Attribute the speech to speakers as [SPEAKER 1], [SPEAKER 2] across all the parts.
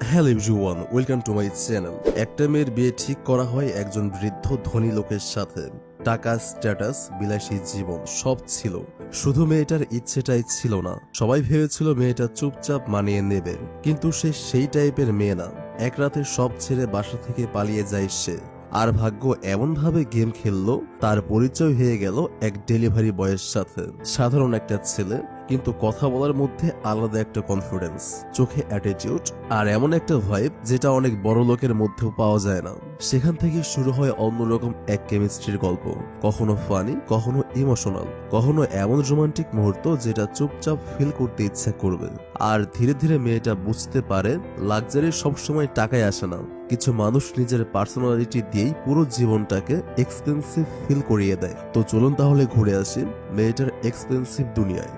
[SPEAKER 1] Hello everyone, welcome to my channel. একটা মেয়ের বিয়ে ঠিক করা হয় একজন বৃদ্ধ ধনী লোকের সাথে। টাকা, স্ট্যাটাস, বিলাসী জীবন সব ছিল, শুধু মেয়েটার ইচ্ছেটাই ছিল না। সবাই ভেবেছিল মেয়েটা চুপচাপ মানিয়ে নেবে, কিন্তু সে সেই টাইপের মেয়ে না। এক রাতে সব ছেড়ে বাসা থেকে পালিয়ে যায় সে। আর ভাগ্য এমনভাবে গেম খেললো, তার পরিচয় হয়ে গেল এক ডেলিভারি বয়ের সাথে। সাধারণ একটা ছেলে, কিন্তু কথা বলার মধ্যে আলাদা একটা কনফিডেন্স, চোখে অ্যাটিটিউড, আর এমন একটা ভাইব যেটা অনেক বড় লোকের মধ্যেও পাওয়া যায় না। সেখান থেকে শুরু হয় অন্যরকম এক কেমিস্ট্রির গল্প, কখনো ফানি, কখনো ইমোশনাল, কখনো এমন রোমান্টিক মুহূর্ত যেটা চুপচাপ ফিল করতে ইচ্ছা করবে। আর ধীরে ধীরে মেয়েটা বুঝতে পারে লাক্সারি সবসময় টাকায় আসে না, কিছু মানুষ নিজের পার্সোনালিটি দিয়েই পুরো জীবনটাকে এক্সপেন্সিভ ফিল করিয়ে দেয়। তো চলুন তাহলে ঘুরে আসি মেয়েটার এক্সপেন্সিভ দুনিয়ায়।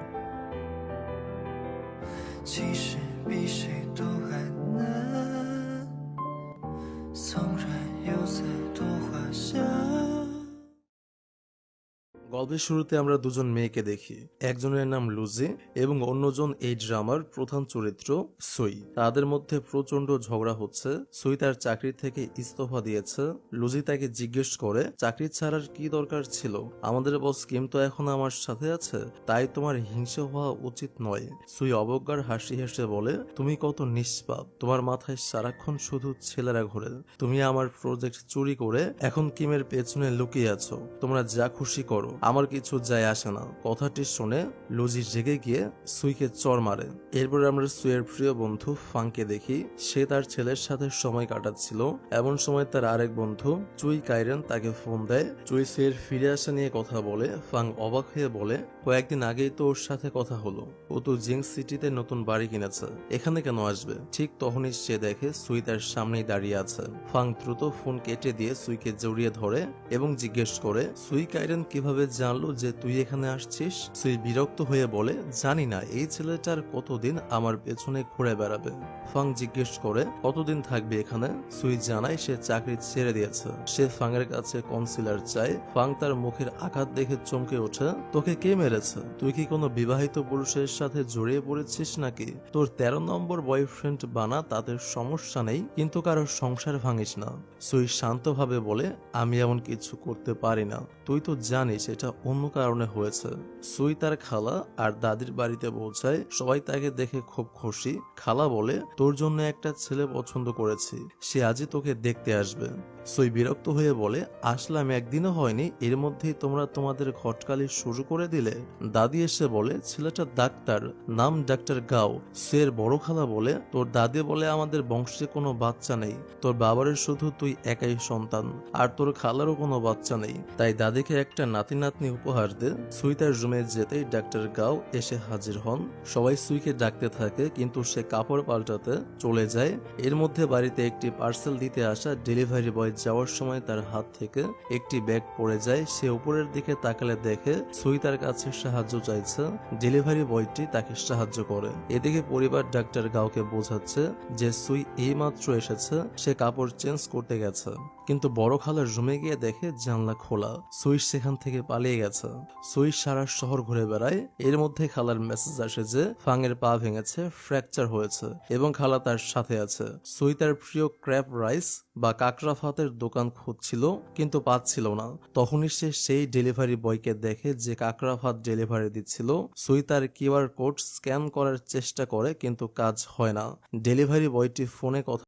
[SPEAKER 2] 其实比谁都还难，纵然有再多花香。
[SPEAKER 1] গল্পের শুরুতে আমরা দুজন মেয়েকে দেখি। একজনের নাম লুজি এবং অন্যজন এই ড্রামার প্রধান চরিত্র সুই। তাদের মধ্যে প্রচন্ড ঝগড়া হচ্ছে। সুই তার চাকরি থেকে ইস্তফা দিয়েছে। লুজি তাকে জিজ্ঞেস করে চাকরি ছাড়ার কি দরকার ছিল, আমাদের বস কিম তো এখন আমার সাথে আছে, তাই তোমার হিংসে হওয়া উচিত নয়। সুই অবজ্ঞার হাসি হেসে বলে, তুমি কত নিষ্পাপ, তোমার মাথায় সারাক্ষণ শুধু ছেলেরা ঘোরে। তুমি আমার প্রজেক্ট চুরি করে এখন কিমের পেছনে লুকিয়ে আছো। তোমরা যা খুশি করো, আমার কিছু যায় আসে না। কথাটি শুনে লুজি রেগে গিয়ে সুইকে চড় মারে। এরপর আমরা সুইয়ের প্রিয় বন্ধু ফাংকে দেখি। সে তার ছেলের সাথে সময় কাটাচ্ছিল। এমন সময় তার আরেক বন্ধু চুই কাইরেন তাকে ফোন দেয়। চুই সুইয়ের ফিরে আসা নিয়ে কথা বলে। ফাং অবাক হয়ে বলে, কয়েকদিন আগেই তো ওর সাথে কথা হলো, ও তো জিং সিটিতে নতুন বাড়ি কিনেছে, এখানে কেন আসবে? ঠিক তখনই সে দেখে সুই তার সামনেই দাঁড়িয়ে আছে। ফাং দ্রুত ফোন কেটে দিয়ে সুইকে জড়িয়ে ধরে এবং জিজ্ঞেস করে, সুই কাইরেন কিভাবে জানলো যে তুই এখানে আসছিস? সুই বিরক্ত হয়ে বলে, জানি না, এই ছেলেটার কতদিন আমার পেছনে ঘুরে বেড়াবে। ফাং জিজ্ঞেস করে, কতদিন থাকবে এখানে? সুই জানায় সে চাকরি ছেড়ে দিয়েছে। সে ফাংয়ের কাছে কনসিলার চায়। ফাং তার মুখের আঘাত দেখে চমকে ওঠে। তোকে কে মেরেছে? তুই কি কোনো বিবাহিত পুরুষের সাথে জড়িয়ে পড়েছিস নাকি? তোর 13 নম্বর বয়ফ্রেন্ড বানা, তাদের সমস্যা নেই, কিন্তু কারো সংসার ভাঙিস না। সুই শান্তভাবে বলে, আমি এমন কিছু করতে পারি না, তুই তো জানিস এটা অন্য কারণে হয়েছে। সুই তার খালা আর দাদির বাড়িতে পৌঁছায়। সবাই তাকে দেখে খুব খুশি। খালা বলে, তোর জন্য একটা ছেলে পছন্দ করেছি, সে আজই তোকে দেখতে আসবে। সুই বিরক্ত হয়ে বলে, আসলাম একদিনও হয়নি, এর মধ্যেই তোমরা তোমাদের ঘটকালি শুরু করে দিলে। দাদি এসে বলে, ছেলেটা ডাক্তার, নাম ডাক্তার গাও। সুয়ের বড় খালা বলে, তোর দাদি বলে আমাদের বংশে কোনো বাচ্চা নেই, তোর বাবারের শুধু তুই একাই সন্তান, আর তোর খালারও কোনো বাচ্চা নেই, তাই দাদিকে একটা নাতি নাতনি উপহার দে। সুই তার রুমে যেতেই ডাক্তার গাও এসে হাজির হন। সবাই সুইকে ডাকতে থাকে, কিন্তু সে কাপড় পাল্টাতে চলে যায়। এর মধ্যে বাড়িতে একটি পার্সেল দিতে আসা ডেলিভারি বয় যাওয়ার সময় তার হাত থেকে একটি ব্যাগ পড়ে যায়। সে উপরের দিকে তাকালে দেখে সুই তার কাছে সাহায্য চাইছে। ডেলিভারি বয়টি তাকে সাহায্য করে। এদিকে পরিবার ডাক্তার গাওকে বোঝাচ্ছে যে সুই এইমাত্র এসেছে, সে কাপড় চেঞ্জ করতে গেছে, কিন্তু বড় খালার রুমে গিয়ে দেখে জানলা খোলা। সুই সেখান থেকে পালিয়ে গেছে। সুই সারা শহর ঘুরে বেড়ায়। এর মধ্যে খালার মেসেজ আসে যে ফাংয়ের পা ভেঙেছে, ফ্র্যাকচার হয়েছে এবং খালা তার সাথে আছে। সুই তার প্রিয় ক্র্যাব রাইস বা কাকড়া ভাতের দোকান খুঁজছিল, কিন্তু পাচ্ছিল না। তখনই সে সেই ডেলিভারি বয়কে দেখে যে কাকড়া ভাত ডেলিভারি দিচ্ছিল। সুই তার কিউআর কোড স্ক্যান করার চেষ্টা করে, কিন্তু কাজ হয় না। ডেলিভারি বয়টি ফোনে কথা